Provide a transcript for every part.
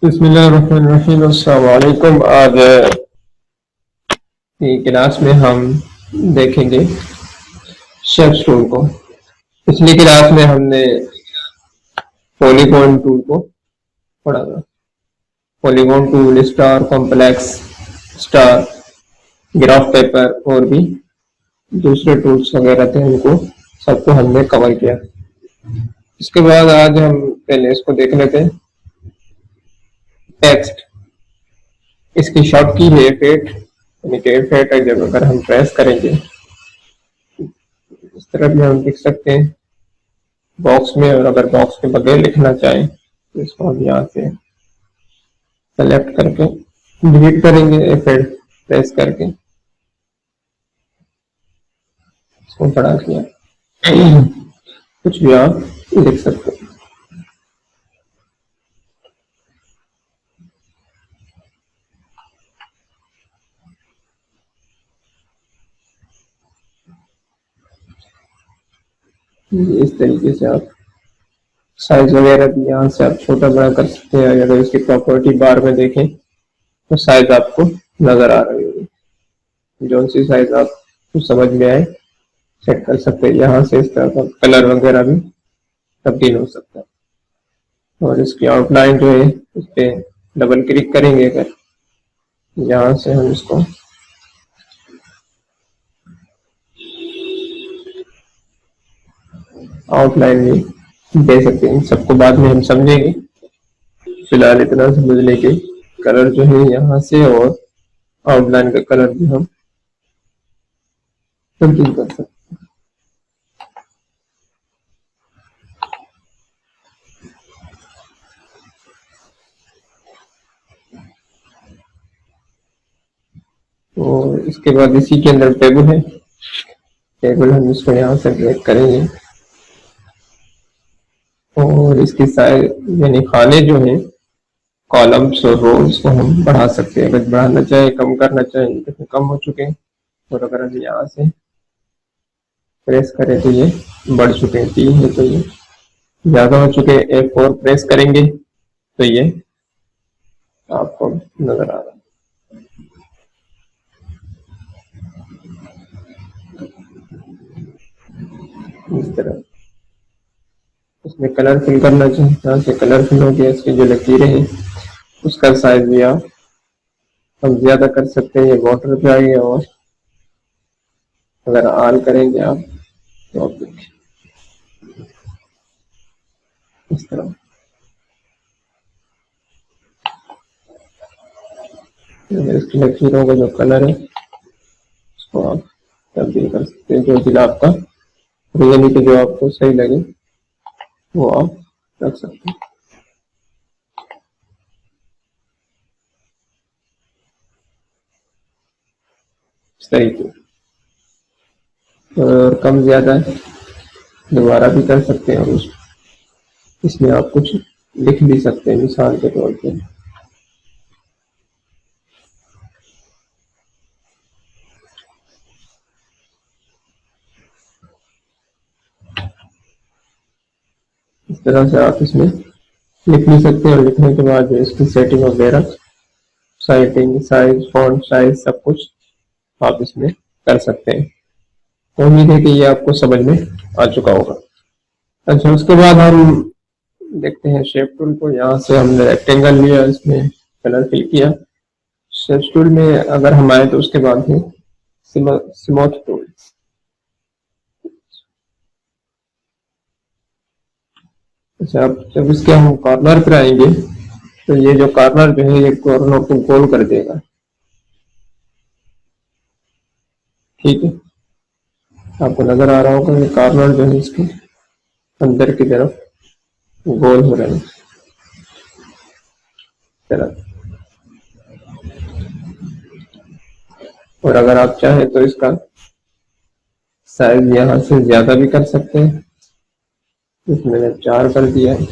बिस्मिल्लाहिर्रहमानिर्रहीम। अस्सलाम वालेकुम। आज की क्लास में हम देखेंगे शेप्स टूल को। पिछली क्लास में हमने पॉलीगॉन टूल को पढ़ा था। Polygon tool, star, complex, star, graph paper और भी दूसरे टूल्स वगैरह थे, उनको सबको हमने कवर किया। इसके बाद आज हम पहले इसको देख लेते हैं। टेक्स्ट, इसकी शॉर्ट की है फेट, यानी कि फेट है। जब अगर हम प्रेस करेंगे इस तरह भी हम लिख सकते हैं बॉक्स में, और अगर बॉक्स के बगैर लिखना चाहें तो इसको हम यहाँ से सेलेक्ट करके डिलीट करेंगे, फिर प्रेस करके इसको बड़ा किया। कुछ भी आप लिख सकते हैं। इस तरीके से आप साइज वगैरह भी यहाँ से आप छोटा बड़ा कर सकते हैं। अगर इसकी प्रॉपर्टी बार में देखें तो साइज आपको नजर आ रही होगी। जो सी साइज आपको समझ में आए सेट कर सकते हैं। यहाँ से इस तरह का कलर वगैरह भी तब्दील हो सकता है। और इसकी आउटलाइन जो है उस पर डबल क्लिक करेंगे, अगर यहाँ से हम इसको आउटलाइन भी दे सकते हैं। सबको बाद में हम समझेंगे, फिलहाल इतना समझ लेंगे कलर जो है यहाँ से, और आउटलाइन का कलर भी हम तब्दील कर सकते हैं। और इसके बाद इसी के अंदर टेबल है। टेबल हम इसको यहाँ से ड्रैग करेंगे और इसकी साइज यानी खाने जो है, कॉलम्स और रोज को हम बढ़ा सकते हैं। अगर बढ़ाना चाहे, कम करना चाहे, तो कम हो चुके हैं। और अगर हम यहाँ से प्रेस करें तो ये बढ़ चुके हैं। 3 है तो ये ज्यादा हो चुके हैं। F4 प्रेस करेंगे तो ये आपको नजर आ रहा है। इस तरह इसमें कलर फिल करना चाहिए। यहाँ से कलर फिल हो गया। इसकी जो लकीरें हैं उसका साइज भी आप हम ज्यादा कर सकते हैं। ये वाटर पे आएगा, और अगर ऑन करेंगे आप तो आप इस तरह इसकी लकीरों का जो कलर है उसको आप तब्दील कर सकते हैं। जो जिला आपका यानी कि जो आपको सही लगे वो आप रख सकते हैं। इस तरीके और कम ज्यादा दोबारा भी कर सकते हैं। और इसमें आप कुछ लिख भी सकते हैं, मिसाल के तौर पे इस तरह से आप इसमें लिख भी सकते हैं। और लिखने के बाद जो इसकी सेटिंग वगैरह, साइटिंग, साइज, फॉन्ट साइज, सब कुछ आप इसमें कर सकते हैं। तो उम्मीद है कि ये आपको समझ में आ चुका होगा। अच्छा, उसके बाद हम देखते हैं शेप टूल को। यहाँ से हमने रेक्टेंगल लिया, इसमें कलर फिल किया। शेप टूल में अगर हम आए तो उसके बाद है स्मूथ टूल। अच्छा, अब जब इसके हम कॉर्नर पर आएंगे तो ये जो कॉर्नर जो है ये कॉर्नर को गोल कर देगा। ठीक है, आपको नजर आ रहा होगा ये कॉर्नर जो है इसके अंदर की तरफ गोल हो रहे हैं। और अगर आप चाहें तो इसका साइज यहाँ से ज्यादा भी कर सकते हैं। इसमें मैंने 4 कर दिया है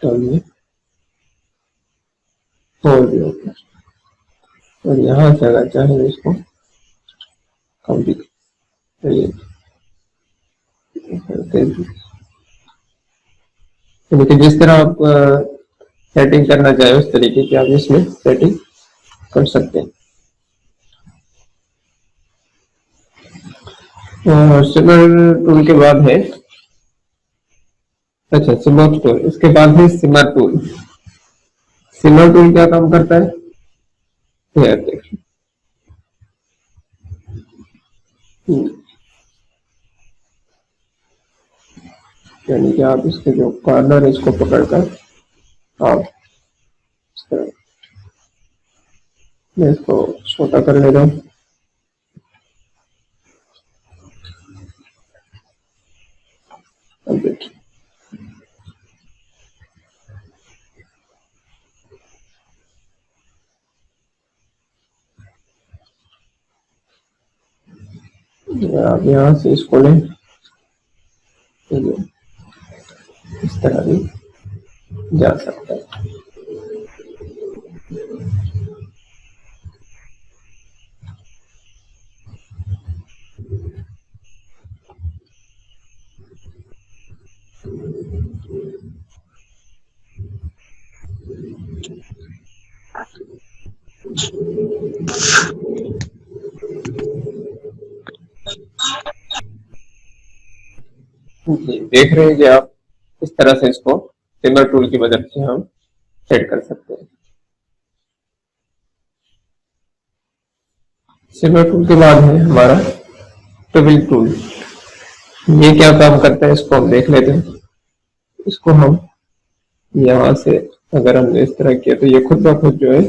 तो ये 4 भी हो गया। और यहाँ से अगर चाहें तो इसको कम भी तो ये लेकिन जिस तरह आप सेटिंग करना चाहे उस तरीके की आप इसमें सेटिंग कर सकते हैं। सिमर टूल के बाद है, अच्छा सिमर टूल, इसके बाद है सिमर टूल। सिमर टूल क्या काम करता है, यार देखिए, यानी कि आप इसके जो कॉर्नर है इसको पकड़कर आप इस तरह, मैं इसको छोटा कर ले रहा हूँ। अब देखिए, आप यहाँ से इसको लें, इस तरह भी जा सकता है। जी, देख रहे हैं कि आप इस तरह से इसको सिमर टूल की मदद से हम सेट कर सकते हैं। सिमर टूल के बाद है हमारा ट्रिबिल टूल। ये क्या काम करता है इसको हम देख लेते हैं। इसको हम यहाँ से अगर हमने इस तरह किया तो ये खुद ब खुद जो है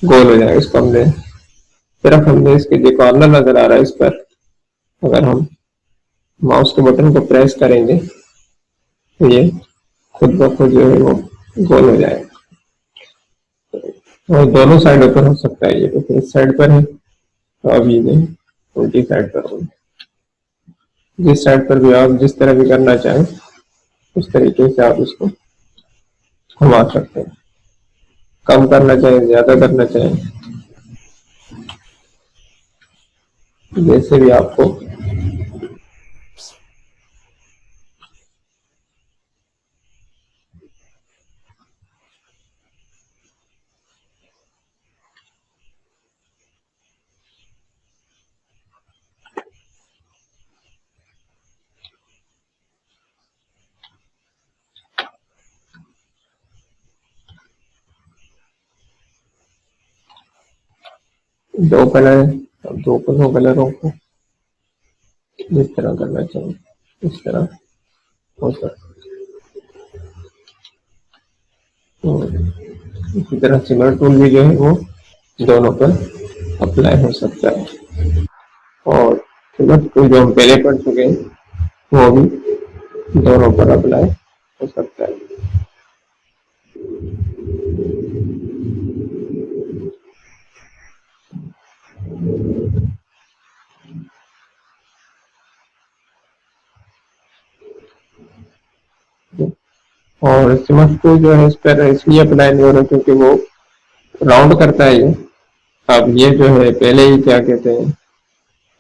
गोल हो जाएगा। इसको हमने सिर्फ हमने इसके जो कॉर्नर नजर आ रहा है इस पर अगर हम माउस के बटन को प्रेस करेंगे तो ये खुद ब खुद जो है वो गोल हो जाएगा। और दोनों साइडों पर हो सकता है, ये तो इस साइड पर है तो अब ये उल्टी साइड पर हो, जिस साइड पर भी आप जिस तरह भी करना चाहें उस तरीके से आप इसको घुमा सकते हैं। कम करना चाहें, ज्यादा करना चाहें, जैसे भी आपको दो कलर है, अब दो कलरों को जिस तरह करना चाहिए इस तरह हो सकता है। इसी तरह सिमर टूल भी जो है वो दोनों पर अप्लाई हो सकता है। और सिमर टूल जो हम पहले पढ़ चुके हैं वो भी दोनों पर अप्लाई हो सकता है। और सिमर टूल जो है इस पर इसलिए अप्लाई नहीं हो रहा क्योंकि वो राउंड करता है ये। अब ये जो है पहले ही क्या कहते हैं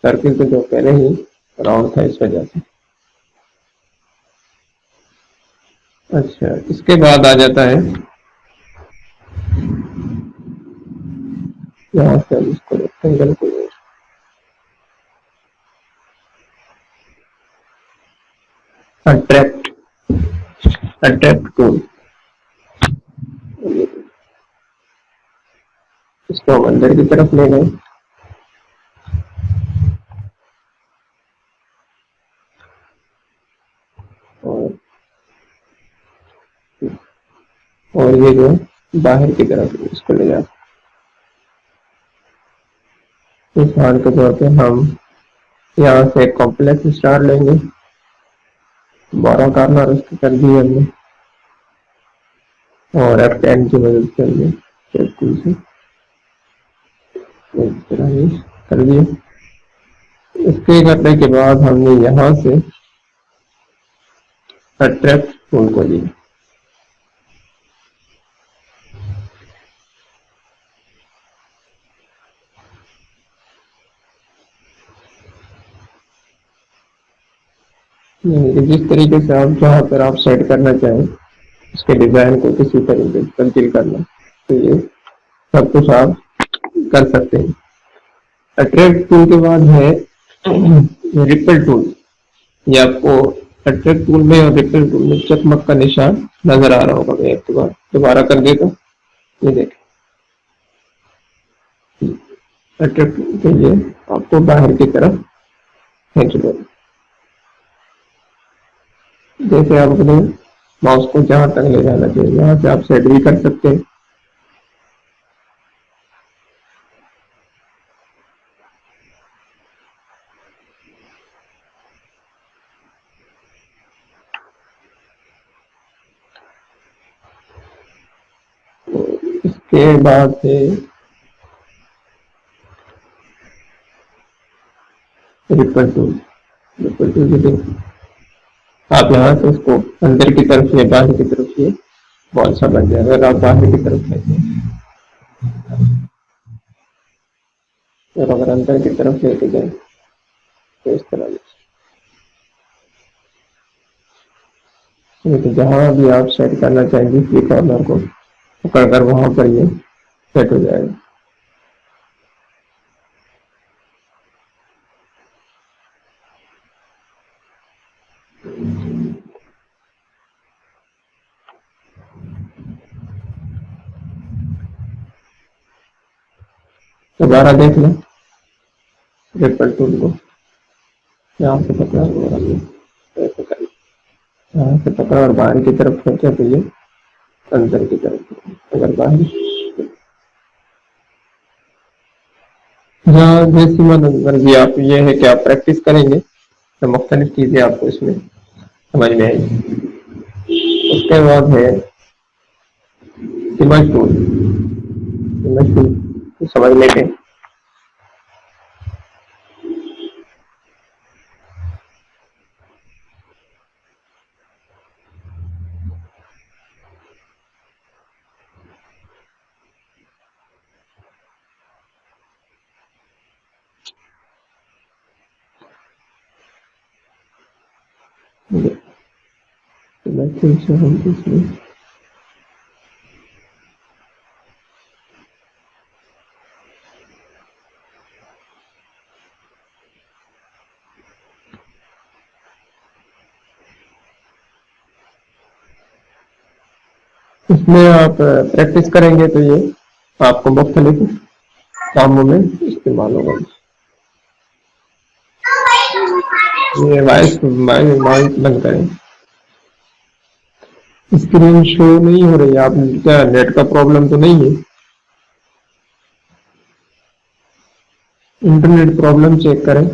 सर्किल तो जो पहले ही राउंड था इस वजह से। अच्छा, इसके बाद आ जाता है यहाँ से हम इसको रेक्टेंगल को अट्रैक्ट अट्रैक्ट टूल, इसको हम अंदर की तरफ ले गए और ये जो बाहर की तरफ इसको ले जाते। इस हार के तौर पे हम यहाँ से एक कॉम्प्लेक्स स्टार लेंगे, 12 कॉर्नर उसके कर दिए हमने और F10 की मदद से हमने से इस तरह ही कर दिए। इसके करने के बाद हमने यहाँ से अट्रैक्ट टूल को लिया। जिस तरीके से आप जहाँ पर आप सेट करना चाहें उसके डिजाइन को किसी तरीके से तब्दील करना, तो ये सब कुछ आप कर सकते हैं। अट्रैक्ट टूल के बाद है रिपल टूल। ये आपको अट्रैक्ट टूल में और रिपल टूल में चकमक का निशान नजर आ रहा होगा। मैं एक बार दोबारा कर देता हूँ, ये देखें। अट्रैक्ट टूल के लिए आपको बाहर की तरफ खींच लो। जैसे आप अपने माउस को जहां तक ले जाना चाहिए यहाँ से आप सेट भी कर सकते हैं। इसके बाद है रिपल टूल। रिपल टूल के आप यहाँ से उसको अंदर की तरफ या बाहर की तरफ ये बॉल सा बन जाएगा। अगर आप बाहर की तरफ लेते हैं और अगर अंदर की तरफ लेके जाए तो इस तरह से, तो जहाँ भी आप सेट करना चाहेंगे फ्री कॉर्नर को पकड़कर वहां पर ये सेट हो जाएगा। दोबारा देख लें रिपल टूल को, यहाँ से पकड़ा यहाँ से पकड़ा और बाहर की तरफ खींचा तो ये अंदर की तरफ। अगर बाहर जहाँ जैसी मर्जी आप, ये है कि आप प्रैक्टिस करेंगे तो मुख्तलिफ चीजें आपको इसमें समझ में आएगी। उसके बाद है इमेज टूल। इमेज टूल तो समझ लेते हैं। इमेज टूल से हम इसमें इसमें आप प्रैक्टिस करेंगे तो ये आपको मुख्तलिफ कामों में इस्तेमाल होगा। ये वॉइस बंद करें। स्क्रीन शो नहीं हो रही। आप क्या नेट का प्रॉब्लम तो नहीं है? इंटरनेट प्रॉब्लम चेक करें।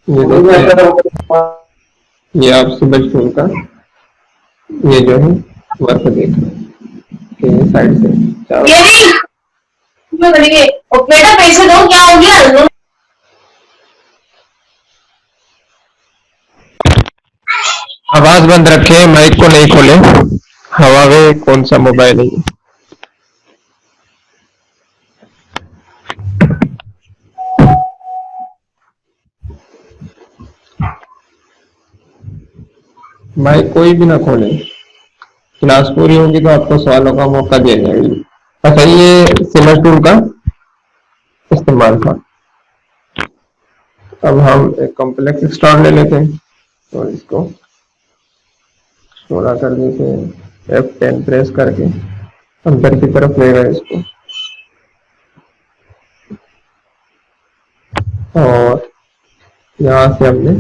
ये ये आप सुबह शो का ये जो है वर्क देख रहे हैं साइड से बेटा पैसे दो, क्या हो गया? आवाज बंद रखें, माइक को नहीं खोले। हवावे कौन सा मोबाइल है? माइक कोई भी ना खोले। क्लास पूरी होगी तो आपको सवालों का मौका दिया जाएगा। अच्छा, ये सिमर टूल का इस्तेमाल था। अब हम एक कॉम्प्लेक्स स्टार ले लेते हैं और इसको थोड़ा कर देते हैं। F10 प्रेस करके अंदर की तरफ ले गए इसको और यहाँ से हमने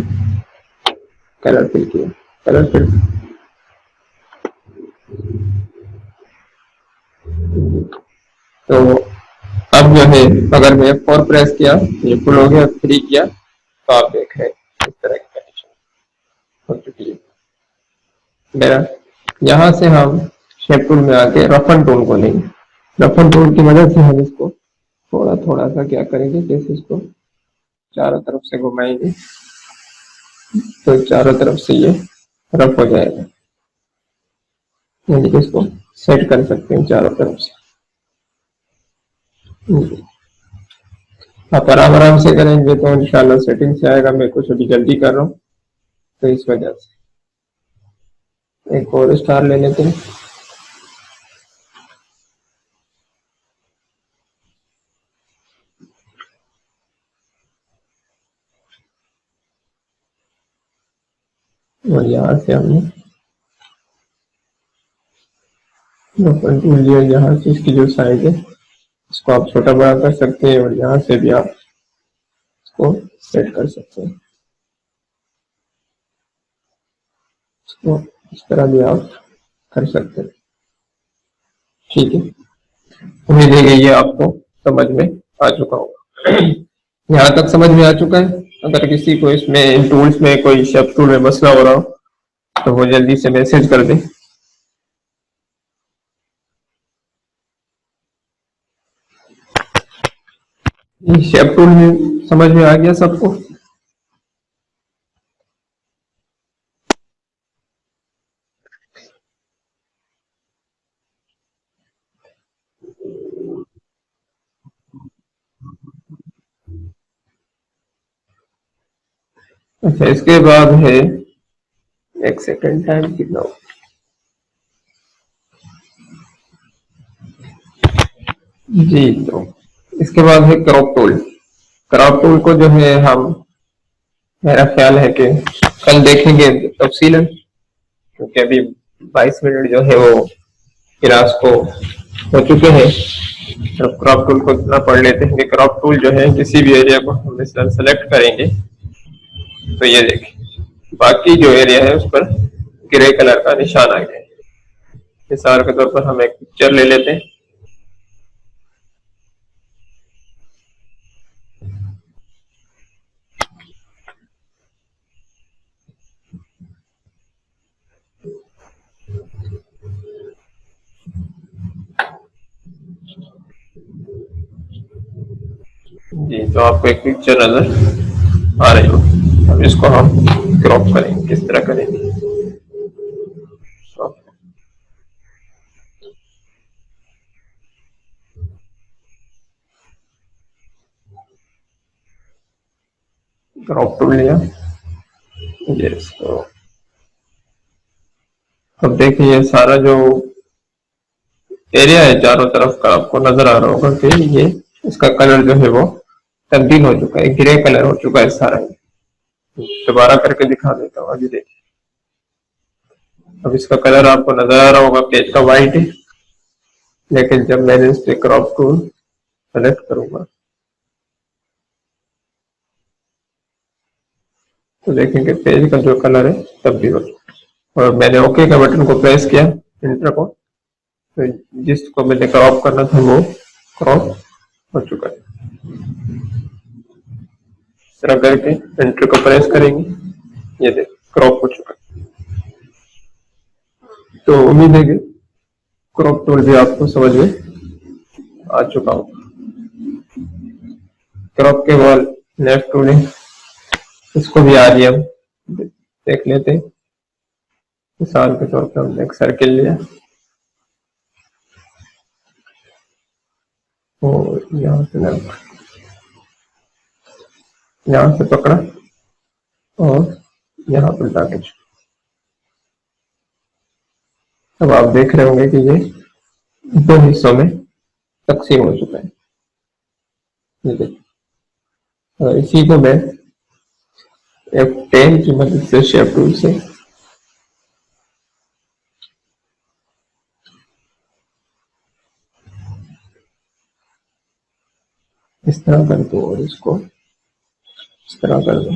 कलर फिल किया। कलर फिल तो अब जो है अगर मैं F4 प्रेस किया, ये फुल हो गया, 3 किया तो आप देख रहे हैं इस तरह की कंडीशन हो चुकी है। मेरा यहाँ से हम शेप टूल में आके रफन टूल को लेंगे। रफन टूल की मदद से हम इसको थोड़ा थोड़ा सा क्या करेंगे, जैसे इसको चारों तरफ से घुमाएंगे तो चारों तरफ से ये रफ हो जाएगा। यानी कि इसको सेट कर सकते हैं चारों तरफ से। आप आराम आराम से करेंगे तो इंशाल्लाह सेटिंग से आएगा। मैं कुछ अभी जल्दी कर रहा हूँ तो इस वजह से। एक और स्टार ले लेते हैं। और यहाँ से हमने टूल लिया। यहाँ से इसकी जो साइज है इसको आप छोटा बड़ा कर सकते हैं और यहाँ से भी आप इसको सेट कर सकते हैं। इसको इस तरह भी आप कर सकते हैं। ठीक है, उम्मीद है कि ये आपको समझ में आ चुका होगा। यहाँ तक समझ में आ चुका है। अगर किसी को इसमें टूल्स में कोई शब्द टूल में मसला हो रहा हो तो वो जल्दी से मैसेज कर दे। शेप टूल में समझ में आ गया सबको? अच्छा, इसके बाद है एक सेकंड, टाइम कितना हो? जी, तो इसके बाद है क्रॉप टूल। क्रॉप टूल को जो है हम, मेरा ख्याल है कि कल देखेंगे तफसीलन, क्योंकि अभी 22 मिनट जो है वो क्लास को हो चुके हैं। तो क्रॉप टूल को इतना पढ़ लेते हैं कि क्रॉप टूल जो है किसी भी एरिया को हम सेलेक्ट करेंगे तो ये देखिए बाकी जो एरिया है उस पर ग्रे कलर का निशान आ गया है। मिसाल के तौर पर हम एक पिक्चर ले लेते हैं। जी, तो आपको एक पिक्चर नजर आ रही होगी। अब इसको हम क्रॉप करेंगे। किस तरह करेंगे? क्रॉप टूल लिया। यस, तो अब देखिए ये सारा जो एरिया है चारों तरफ का आपको नजर आ रहा होगा कि ये इसका कलर जो है वो तब्दील हो चुका है, ग्रे कलर हो चुका है सारा। दोबारा करके दिखा देता हूँ। अभी देखिए, अब इसका कलर आपको नजर आ रहा होगा पेज का वाइट है, लेकिन जब मैंने इस पे क्रॉप टूल सेलेक्ट करूंगा तो देखेंगे पेज का जो कलर है तब्दील हो चुका है। और मैंने ओके का बटन को प्रेस किया, इंटर को, तो जिसको मैंने क्रॉप करना था वो क्रॉप हो चुका है। इस तरह करके एंटर को प्रेस करेंगे, ये देख क्रॉप हो चुका है। तो उम्मीद है कि क्रॉप टूल भी आपको समझ में आ चुका होगा। क्रॉप के बाद लेफ्ट टूल है, इसको भी आ रही है, देख लेते हैं। मिसाल के तौर पर हमने एक सर्किल लिया और यहाँ से पकड़ा और यहाँ पर लाके। अब आप देख रहे होंगे कि ये दो हिस्सों में तकसीम हो चुका है। इसी को मैं F10 की मदद से शेप टूल से इस तरह कर दो और इसको इस तरह कर दो।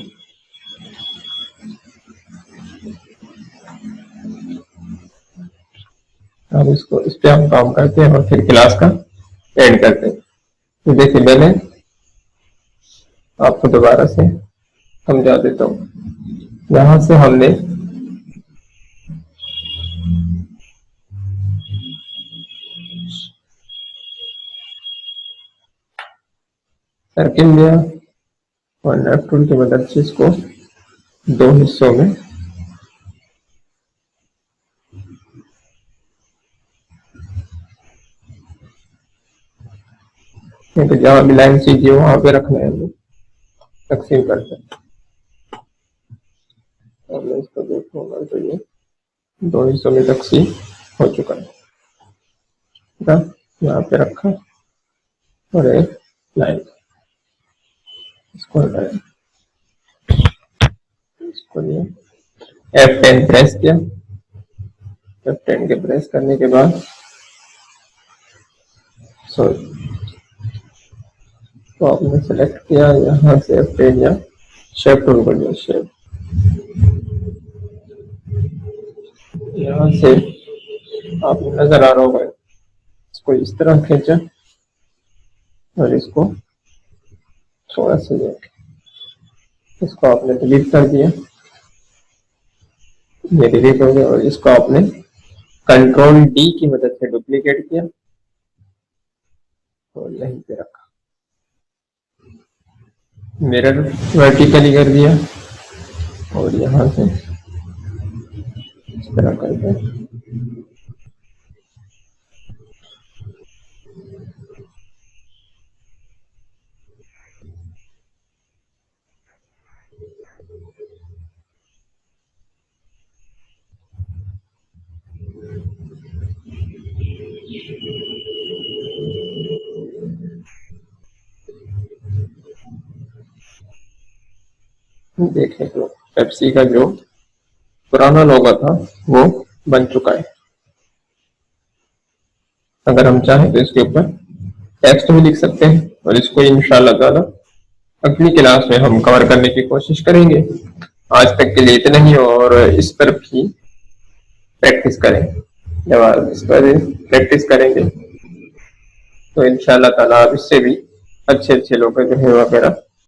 अब इसको इस पे हम काम करते हैं और फिर क्लास का एंड करते हैं। तो देखिए मैंने आपको दोबारा से समझा देता हूँ। यहाँ से हमने सर्किल लिया और लेफ्ट टूल की मदद से इसको दो हिस्सों में तो जहाँ भी लाइन सीधी हो वहां पे रखना है, हम लोग तकसीम करते हैं। और मैं इसको देखूंगा तो ये 2 हिस्सों में तकसीम हो चुका है। यहाँ पे रखा और एक लाइन इसको हटाया, इसको लिए F10 प्रेस किया। F10 के प्रेस करने के बाद तो आपने सेलेक्ट किया यहाँ से F10 या शेप टूल कर लिया। शेप यहाँ से आपको नजर आ रहा होगा, इसको इस तरह खींचा और इसको थोड़ा सा इसको आपने डिलीट कर दिया, ये डिलीट हो गया। और इसको आपने कंट्रोल D की मदद से डुप्लीकेट किया और यहीं पे रखा, मिरर वर्टिकली कर दिया और यहाँ से इस तरह करके देखें तो पेप्सी का जो पुराना लोगो था वो बन चुका है। अगर हम चाहें तो इसके ऊपर टेक्स्ट भी लिख सकते हैं और इसको इंशाल्लाह ताला अगली क्लास में हम कवर करने की कोशिश करेंगे। आज तक के लिए इतना ही और इस पर भी प्रैक्टिस करें। जब आप इस पर प्रैक्टिस करेंगे तो इंशाल्लाह ताला आप इससे भी अच्छे लोगो जो है वगैरह